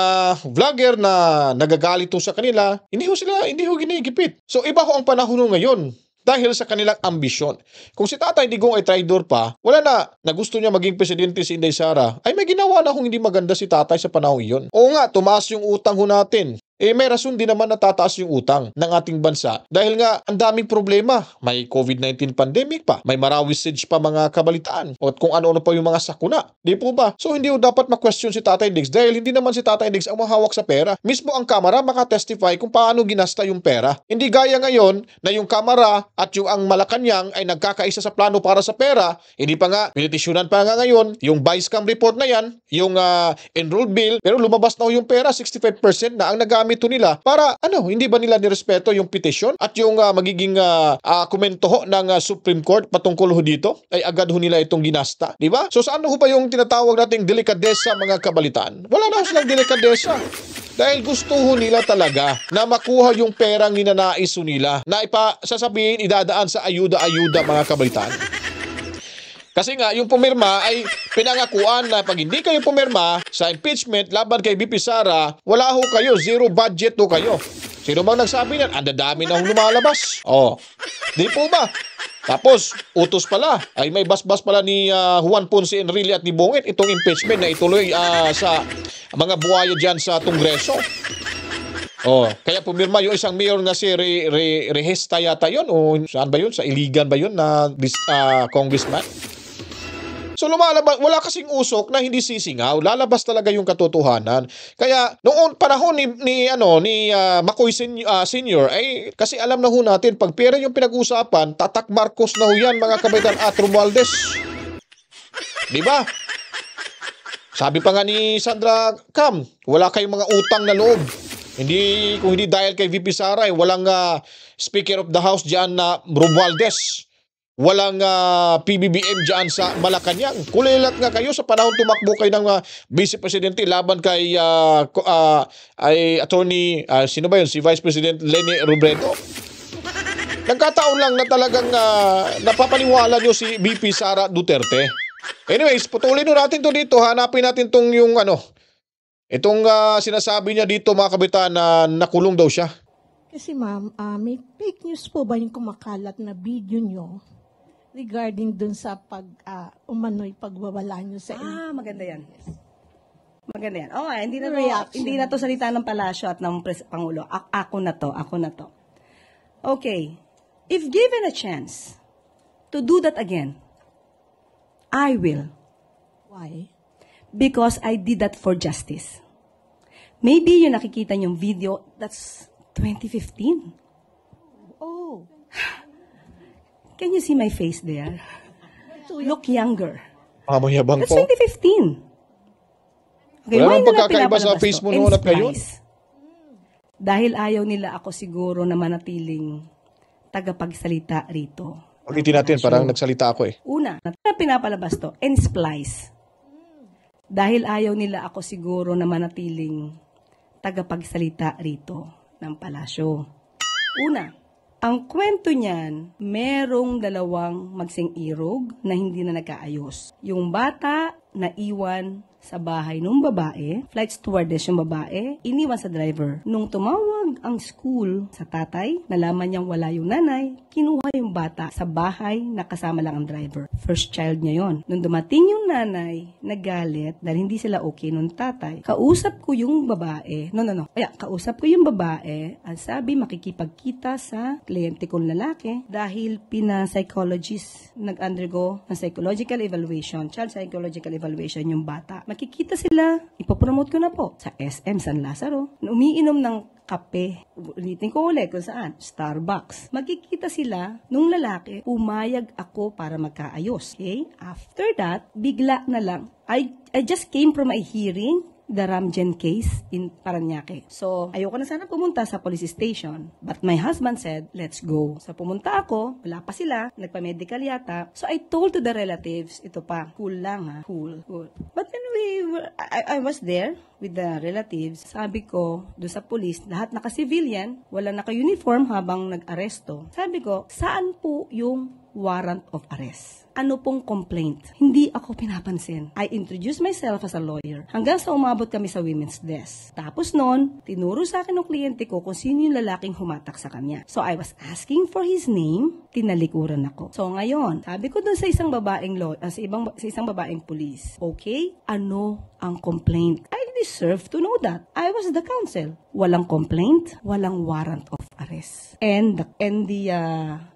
vlogger na nagagalit ho sa kanila, hindi ho ginigipit. So iba ho ang panahon ngayon dahil sa kanilang ambisyon. Kung si Tatay Digong ay traidor pa, wala na gusto niya maging presidente si Inday Sara, ay may ginawa na kung hindi maganda si Tatay sa panahon iyon. Oo nga, tumaas yung utang ho natin. may rason din naman na tataas yung utang ng ating bansa dahil nga ang daming problema. May COVID-19 pandemic pa, may marawisage pa mga kabalitaan at kung ano-ano pa yung mga sakuna. Di po ba? So hindi po dapat ma-question si Tatay Diggs dahil hindi naman si Tatay Diggs ang mahawak sa pera. Mismo ang Kamara makatestify kung paano ginasta yung pera. Hindi gaya ngayon na yung Kamara at yung ang Malacanang ay nagkakaisa sa plano para sa pera. Hindi pa nga, pinitisyonan pa nga ngayon yung Vice Cam report na yan, yung enrolled bill, pero lumabas na yung pera, 65% na ang nagamit nila para hindi ba nila nirespeto yung petition at yung magiging komento ho ng Supreme Court patungkol ho dito ay agad ho nila itong ginasta, di ba? So saan ho ba yung tinatawag nating delikadesa mga kabalitaan? Wala na ho silang delikadesa. Dahil gusto ho nila talaga na makuha yung perang ninanais ho nila na sasabihin idadaan sa ayuda-ayuda mga kabalitaan. Kasi nga, yung pumirma ay pinangakuan na pag hindi kayo pumirma sa impeachment laban kay VP Sara, wala ho kayo, zero budget ho kayo. Sino bang nagsabi niyan? Ang dadami na hong lumalabas. Di po ba? Tapos, utos pala, ay may basbas pala ni Juan Ponce Enrile at ni Bongit itong impeachment na ituloy sa mga buhaya dyan sa Kongreso. Kaya pumirma yung isang mayor na si Rehesta yata yun, o saan ba yun? Sa Iligan ba yun na congressman? So lumalabas, wala kasing usok na hindi sisingaw, lalabas talaga yung katotohanan. Kaya noong panahon ni Macoy Senior ay kasi alam na ho natin pag pera yung pinag-usapan, tatak Marcos na ho yan mga kabaitan at Romualdez. Di ba? Sabi pa nga ni Sandra Cam, wala kayong mga utang na loob. Kung hindi dahil kay VP Sara, walang Speaker of the House diyan na Romualdez. Walang PBBM dyan sa Malacanang. Kulilat nga kayo sa panahon tumakbo kayo ng Vice Presidente laban kay attorney, sino ba yun? Si Vice President Leni Robredo. Nagkataon lang na talagang napapaniwala nyo si VP Sara Duterte. Anyways, putulin natin to dito. Hanapin natin tong itong sinasabi niya dito mga kabitan na nakulong daw siya. Kasi ma'am, may fake news po ba yung kumakalat na video nyo regarding dun sa umano'y pagbawala nyo sa Maganda yan. Maganda yan. Hindi Reaction. na to salita ng palasyo at ng Pangulo. Ako na to. Okay. If given a chance to do that again, I will. Why? Because I did that for justice. Maybe yung nakikita niyong video, that's 2015. Oh. Can you see my face there? Look younger. Mamayabang That's po. 2015. Okay, Wala why nang nila pagkakaiba sa pinapalabas face to? mo noon at ngayon. Enterprise. Dahil ayaw nila ako siguro na manatiling tagapagsalita rito. Ulitin natin, parang nagsalita ako eh. Una, pinapalabas to, N-Splice. Dahil ayaw nila ako siguro na manatiling tagapagsalita rito ng palasyo. Una, ang kwento niyan, merong dalawang magsing-irog na hindi na nagkaayos. Yung bata na iwan sa bahay nung babae, flight stewardess yung babae, iniwan sa driver. Nung tumawag ang school sa tatay, nalaman niyang wala yung nanay, kinuha yung bata sa bahay na kasama lang ang driver. First child niya yon. Nung dumating yung nanay, nagalit dahil hindi sila okay nung tatay. Kausap ko yung babae. Kausap ko yung babae. Ang sabi, makikipagkita sa kliyente kong lalaki dahil pina-psychologist nag-undergo ng psychological evaluation, child psychological evaluation yung bata. Makikita sila, ipopromote ko na po sa SM San Lazaro. Umiinom ng kape, ulitin ko ulit kung saan, Starbucks. Magkikita sila nung lalaki, pumayag ako para magkaayos. Okay? After that, bigla na lang, I just came from a hearing, the Ramjen case in Parañaque. So, ayoko na sana pumunta sa police station. But my husband said, let's go. So, pumunta ako, wala pa sila, nagpa-medical yata. So, I told to the relatives, ito pa, cool lang ha, cool. But when I was there with the relatives, sabi ko, doon sa police, lahat naka-civilian, wala naka-uniform habang nag-aresto. Sabi ko, saan po yung warrant of arrest? ano pong complaint. Hindi ako pinapansin. I introduced myself as a lawyer hanggang sa umabot kami sa women's desk. Tapos noon, tinuro sa akin ng kliyente ko kung sino yung lalaking humatak sa kanya. So I was asking for his name, tinalikuran ako. So ngayon, sabi ko dun sa isang babaeng sa isang babaeng police, okay, ano ang complaint? I deserve to know that. I was the counsel. Walang complaint, walang warrant of arrest. And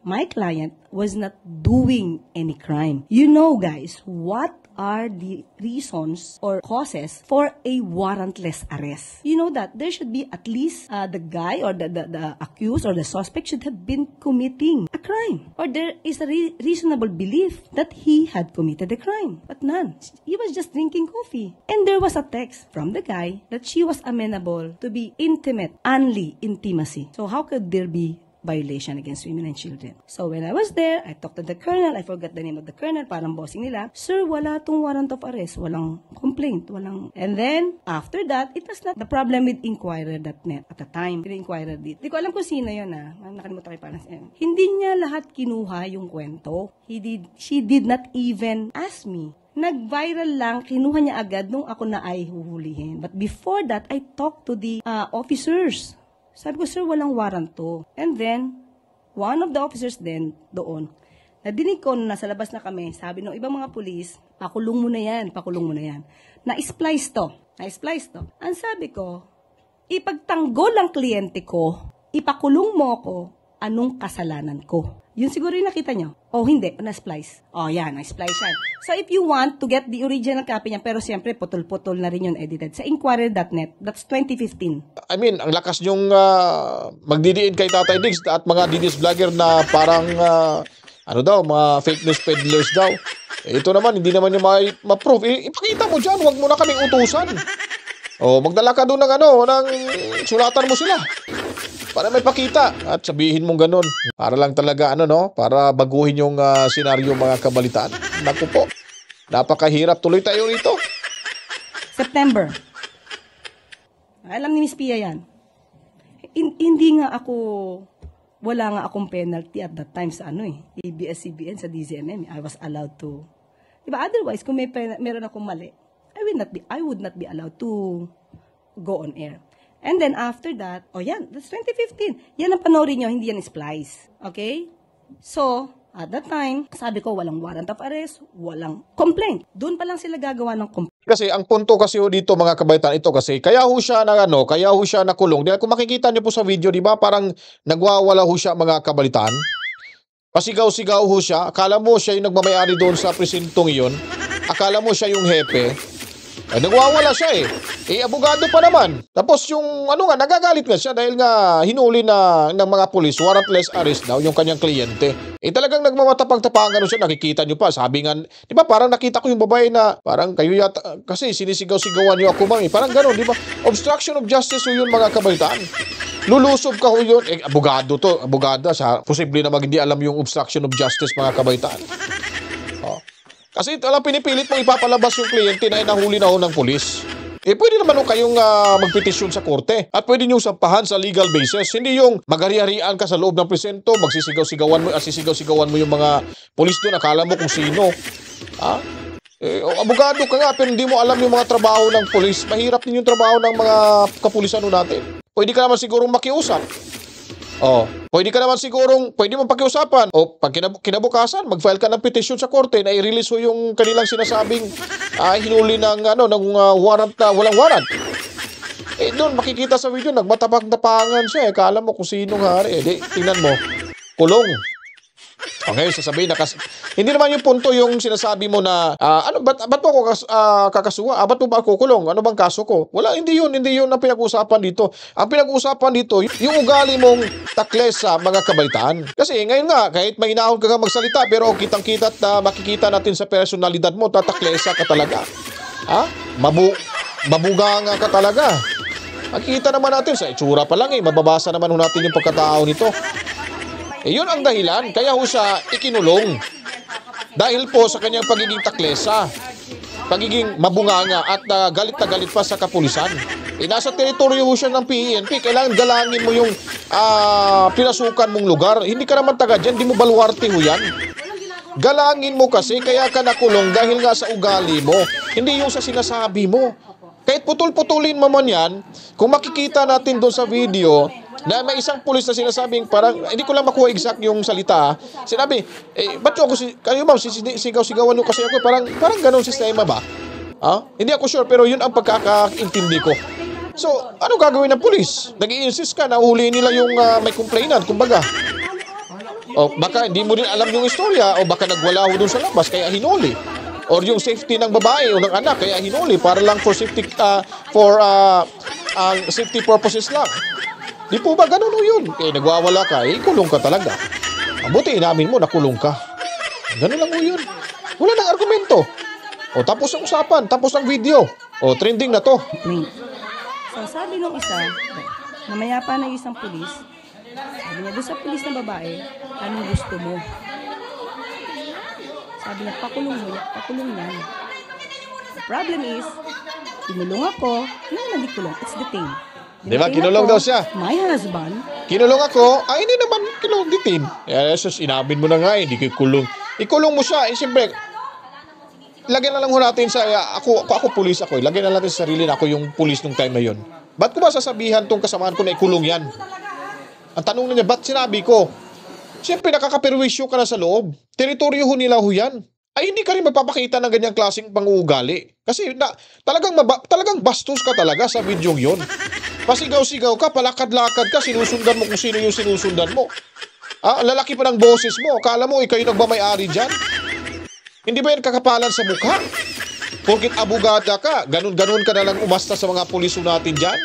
my client was not doing any crime. You know, guys, what are the reasons or causes for a warrantless arrest? You know that there should be at least the guy or the accused or the suspect should have been committing a crime, or there is a reasonable belief that he had committed a crime. But none. He was just drinking coffee. And there was a text from the guy that she was amenable to be intimate, only intimacy. So how could there be violation against women and children? So when I was there, I talked to the colonel. I forgot the name of the colonel, parang bossing nila. Sir, wala tong warrant of arrest. Walang complaint. Walang. And then, after that, it was not the problem with Inquirer.net at the time. Inquirer dito. Di ko alam kung sino yun nakalimutan ko parang hindi niya lahat kinuha yung kwento. She did not even ask me. Nag-viral lang, kinuha niya agad nung ako na ay huhulihin. But before that, I talked to the officers. Sabi ko, sir, walang warrant to. And then, one of the officers then, doon, nadinig ko na nasa labas na kami, sabi ng ibang mga pulis, pakulong mo na yan. Na-splice to. Ang sabi ko, ipagtanggol ang kliyente ko, ipakulong mo ko, anong kasalanan ko? Yun siguro yung nakita nyo. O hindi, na-splice. O yan, na-splice yan. So if you want to get the original copy niya, pero siyempre putol-putol na rin yun edited. Sa Inquirer.net, that's 2015. I mean, ang lakas nyong magdidiin kay Tatay Diggs at mga DDS vlogger na parang, mga fake news peddlers daw. Ito naman, hindi naman yung ma-prove. Ipakita mo dyan, huwag mo na kaming utusan. O, magdala ka doon ng sulatan mo sila. Para may pakita at sabihin mong ganun. Para lang talaga para baguhin yung senaryo mga kabalitaan. Naku po. Napakahirap. Tuloy tayo rito. September. Alam ni Miss Pia yan. Wala nga akong penalty at that time sa ABS-CBN sa DZMM. I was allowed to. Diba? Otherwise, kung meron akong mali, I would not be allowed to go on air. And then after that, that's 2015. Yan ang panoorin nyo, hindi yan splice. Okay? So, at that time, sabi ko, walang warrant of arrest, walang complaint. Doon pa lang sila gagawa ng complaint. Kasi ang punto kasi dito mga kabaitan ito kasi kaya ho siya nakulong. Dahil kung makikita niyo po sa video, di ba, parang nagwawala ho siya mga kabalitaan. Pasigaw-sigaw ho siya. Akala mo siya yung nagmamayari doon sa presintong iyon. Akala mo siya yung hepe. Nagwawala siya abogado pa naman. Tapos yung nagagalit nga siya dahil nga hinuli na ng mga pulis, warrantless arrest daw yung kanyang kliyente. Talagang nagmamatapang-tapangan siya, nakikita nyo pa. Sabi nga, di ba parang nakita ko yung babae na parang kayo yata, kasi sinisigaw-sigawan niyo ako ma'am. Parang gano'n, di ba? Obstruction of justice yun mga kabalitaan. Lulusob ka ho yun. Abogado siya. Posible na hindi alam yung obstruction of justice mga kabalitaan. Kasi pinipilit mong ipapalabas yung kliyente na nahuli na ho ng pulis. Pwede naman kayong magpetisyon sa korte at pwede nyo sampahan sa legal basis. Hindi yung magari-harian ka sa loob ng presento, magsisigaw-sigawan mo yung mga pulis doon, akala mo kung sino. Abogado ka nga pero hindi mo alam yung mga trabaho ng pulis. Mahirap din yung trabaho ng mga kapulisan natin. Pwede ka naman sigurong makiusap. Pwede ka naman sigurong, pwede mong pakiusapan. Pag kinabukasan, mag-file ka ng petition sa korte na i-release ho yung kanilang sinasabing hinuli ng warrant na walang warrant. Doon makikita sa video, nagmatapang-tapangan siya. Kala mo kung sinong hari. Tingnan mo, kulong. Okay, sasabihin na hindi naman yung punto yung sinasabi mo na ba't mo ako kakasuha? Ba't mo ba ako kulong? Ano bang kaso ko? Wala, hindi yun ang pinag-uusapan dito. Ang pinag-uusapan dito, yung ugali mong takles sa mga kabalitaan. Kasi ngayon nga, kahit may inahon ka nga magsalita, pero kitang-kita at makikita natin sa personalidad mo, tataklesa ka talaga. Mabuganga ka talaga. Makikita naman natin sa itsura pa lang mababasa naman natin yung pagkatao nito. Yun ang dahilan, kaya ho siya ikinulong. Dahil po sa kanyang pagiging taklesa, pagiging mabunganga at galit na galit pa sa kapulisan. Nasa teritoryo ho siya ng PNP, kailangan galangin mo yung pinasukan mong lugar. Hindi ka naman taga dyan, hindi mo baluarte ho yan. Galangin mo kasi kaya ka nakulong dahil nga sa ugali mo, hindi yung sa sinasabi mo. Kahit putol-putulin mo man yan, kung makikita natin doon sa video na may isang pulis na sinasabing parang, hindi ko lang makuha exact yung salita, sinabi, ba't ako kayo ba, sigaw-sigawan nyo kasi ako, parang ganun sistema ba? Hindi ako sure, pero yun ang pagkakaintindi ko. So, ano gagawin ng pulis? Nag-i-insist ka na uhulihin nila yung may complainant, kumbaga. O baka hindi mo rin alam yung istorya, o baka nagwala ho doon sa labas, kaya hinuli. Or yung safety ng babae o ng anak, kaya hinuli, para lang for safety, safety purposes lang. Di po ba ganun o yun? Eh, nagwawala ka, kulong ka talaga. Mabuti, inamin mo, nakulong ka. Ganun lang o yun. Wala nang argumento. O tapos ang usapan, tapos ang video. O trending na to. So sabi nung isa, namayapa na isang pulis, sabi niya doon sa pulis na babae, anong gusto mo? Sabi niya, pakulong mo, pakulong yan. The problem is, kinulong ako, hindi kulong, it's detained. Diba, kinulong daw siya. My husband. Kinulong ako, hindi naman kinulong detain. Jesus, inamin mo na nga, hindi kikulong. Ikulong mo siya, siyempre, lagyan na lang ho natin sa, ako pulis ako, lagyan na natin sa sarili na ako yung pulis nung time na yun. Ba't ko ba sasabihan tong kasamaan ko na ikulong yan? Ang tanong na niya, ba't sinabi ko? Siyempre, nakakaperwisyo ka na sa loob. Teritoryo ho nila ho yan. Ay, hindi ka rin magpapakita ng ganyang klaseng pang-uugali. Kasi talagang bastos ka talaga sa videong yon. Pasigaw-sigaw ka, palakad-lakad ka, sinusundan mo kung sino yung sinusundan mo. Lalaki pa ng boses mo, akala mo ikaw yung nagmamayari dyan. Hindi ba yan kakapalan sa mukha? Porkit abogada ka, ganun-ganun ka na lang umasta sa mga puliso natin dyan?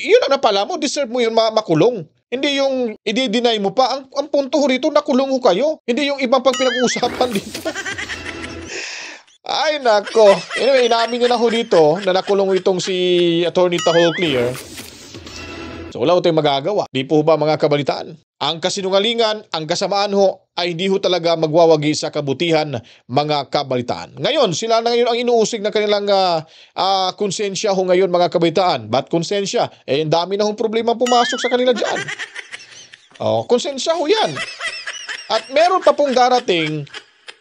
Yun ang napala mo, deserve mo yun makulong. Hindi yung i-deny mo pa. Ang punto ho rito, nakulong ho kayo. Hindi yung ibang pag pinag-uusapan dito. Ay, nako. Anyway, inamin niya na ho dito na nakulong itong si Attorney Tahol Clear. So, wala ho tayong magagawa. Di po ba mga kabalitaan? Ang kasinungalingan, ang kasamaan ho, ay hindi ho talaga magwawagi sa kabutihan mga kabalitaan. Ngayon, sila na ngayon ang inuusig ng kanilang konsensya ho ngayon mga kabalitaan. Ba't konsensya? Ang dami na hong problema pumasok sa kanila dyan. Konsensya ho yan. At meron pa pong darating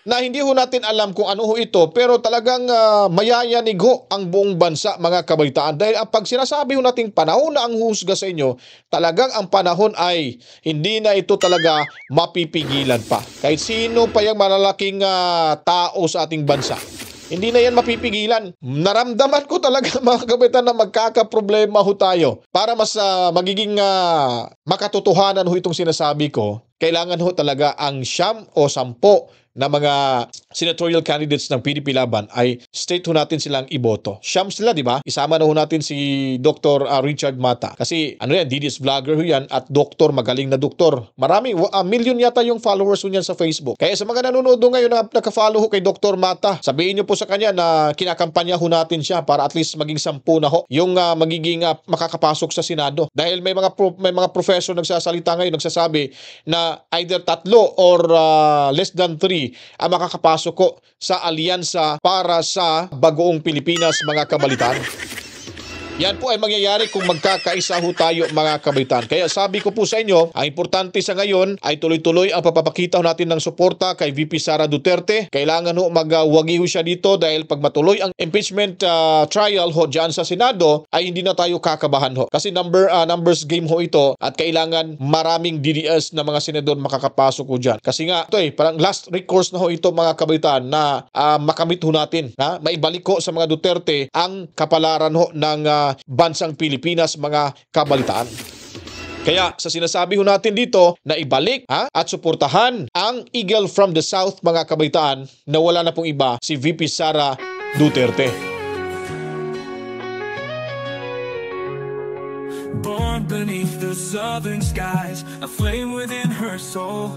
na hindi ho natin alam kung ano ho ito, pero talagang mayayanig ho ang buong bansa mga kabalitaan. Dahil pag sinasabi ho nating panahon na ang husga sa inyo, talagang ang panahon ay hindi na ito talaga mapipigilan pa. Kahit sino pa yung malalaking tao sa ating bansa, hindi na yan mapipigilan. Naramdaman ko talaga mga kabalitaan na magkakaproblema ho tayo. Para mas magiging makatotohanan ho itong sinasabi ko, kailangan ho talaga ang 9 o 10 na mga senatorial candidates ng PDP Laban ay straight ho natin silang iboto. Siyam sila, di ba? Isama na ho natin si Dr. Richard Mata. Kasi ano yan, DDS vlogger ho yan at doktor, magaling na doktor. Marami, million yata yung followers ho niyan sa Facebook. Kaya sa mga nanonood ho ngayon na nakafollow ho kay Dr. Mata, sabihin niyo po sa kanya na kinakampanya ho natin siya para at least maging 10 na ho yung magiging makakapasok sa Senado. Dahil may mga professor nagsasalita ngayon, nagsasabi na either 3 or less than 3 ang makakapasok ko sa alyansa para sa Bagoong Pilipinas mga kabalitaan. Yan po ay mangyayari kung magkakaisa ho tayo mga kabaitan. Kaya sabi ko po sa inyo, ang importante sa ngayon ay tuloy-tuloy ang papapakita natin ng suporta kay VP Sara Duterte. Kailangan ho magwagi ho siya dito dahil pag matuloy ang impeachment trial ho dyan sa Senado ay hindi na tayo kakabahan ho. Kasi numbers game ho ito at kailangan maraming DDS na mga senador makakapasok ho dyan. Kasi nga ito parang last recourse na ho ito mga kabaitan na makamit ho natin. Maibalik ho sa mga Duterte ang kapalaran ho ng bansang Pilipinas mga kabalitaan. Kaya sa sinasabi ho natin dito na ibalik at suportahan ang Eagle from the South mga kabalitaan na wala na pong iba si VP Sara Duterte. Born beneath the southern skies, a flame within her soul,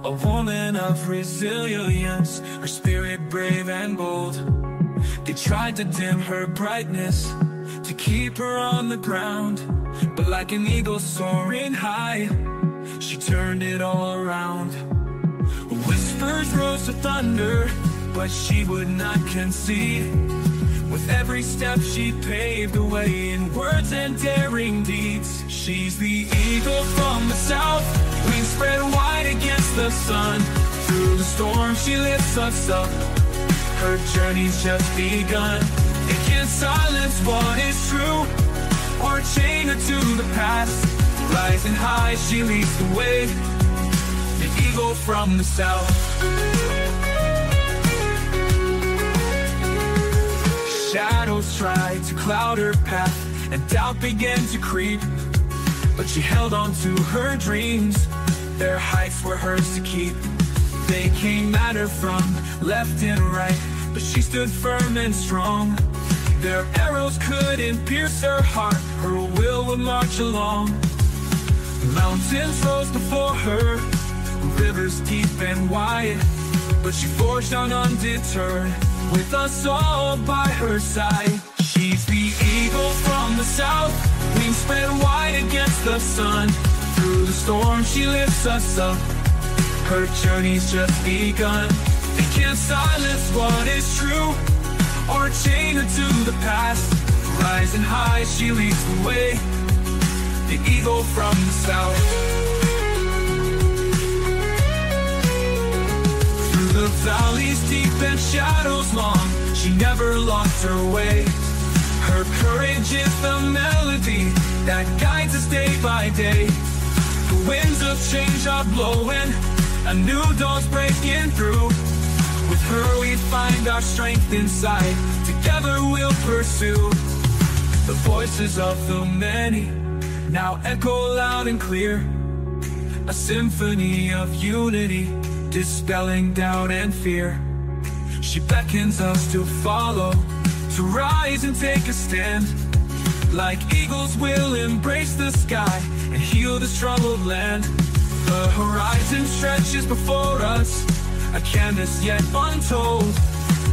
a woman of resilience, her spirit brave and bold. They tried to dim her brightness, to keep her on the ground, but like an eagle soaring high, she turned it all around. Whispers rose to thunder, but she would not concede. With every step she paved the way in words and daring deeds. She's the eagle from the south, wings spread wide against the sun, Through the storm she lifts us up. Her journey's just begun. It can't silence what is true or chain her to the past. Rising high, she leads the way, the eagle from the south. Shadows tried to cloud her path, and doubt began to creep, but she held on to her dreams. Their heights were hers to keep. They came at her from left and right, but she stood firm and strong. Their arrows couldn't pierce her heart, her will would march along. Mountains rose before her, rivers deep and wide, but she forged on undeterred, with us all by her side. She's the eagle from the south, wings spread wide against the sun. Through the storm she lifts us up. Her journey's just begun. It can't silence what is true or chain her to the past. Rising high, she leads the way, the eagle from the south. Through the valleys deep and shadows long, she never lost her way. Her courage is the melody that guides us day by day. The winds of change are blowing, a new dawn's breaking through. With her we find our strength inside, together we'll pursue. The voices of the many now echo loud and clear, a symphony of unity, dispelling doubt and fear. She beckons us to follow, to rise and take a stand. Like eagles we'll embrace the sky and heal this troubled land. The horizon stretches before us, a canvas yet untold.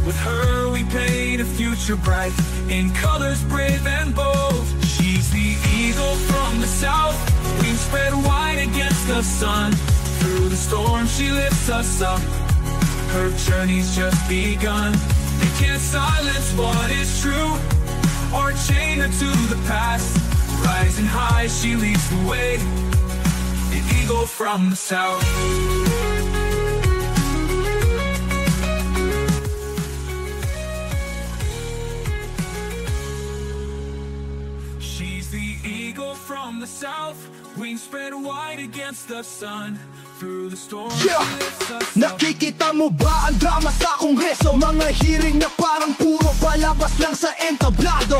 With her we paint a future bright, in colors brave and bold. She's the eagle from the south, wings spread wide against the sun. Through the storm she lifts us up. Her journey's just begun. It can't silence what is true or chain her to the past. Rising high, she leads the way, the eagle from the south. She's the eagle from the south, wings spread wide against the sun. Through the storm, yeah. Nakikita mo ba ang drama sa kongreso? Mga hearing na parang puro palabas lang sa entablado.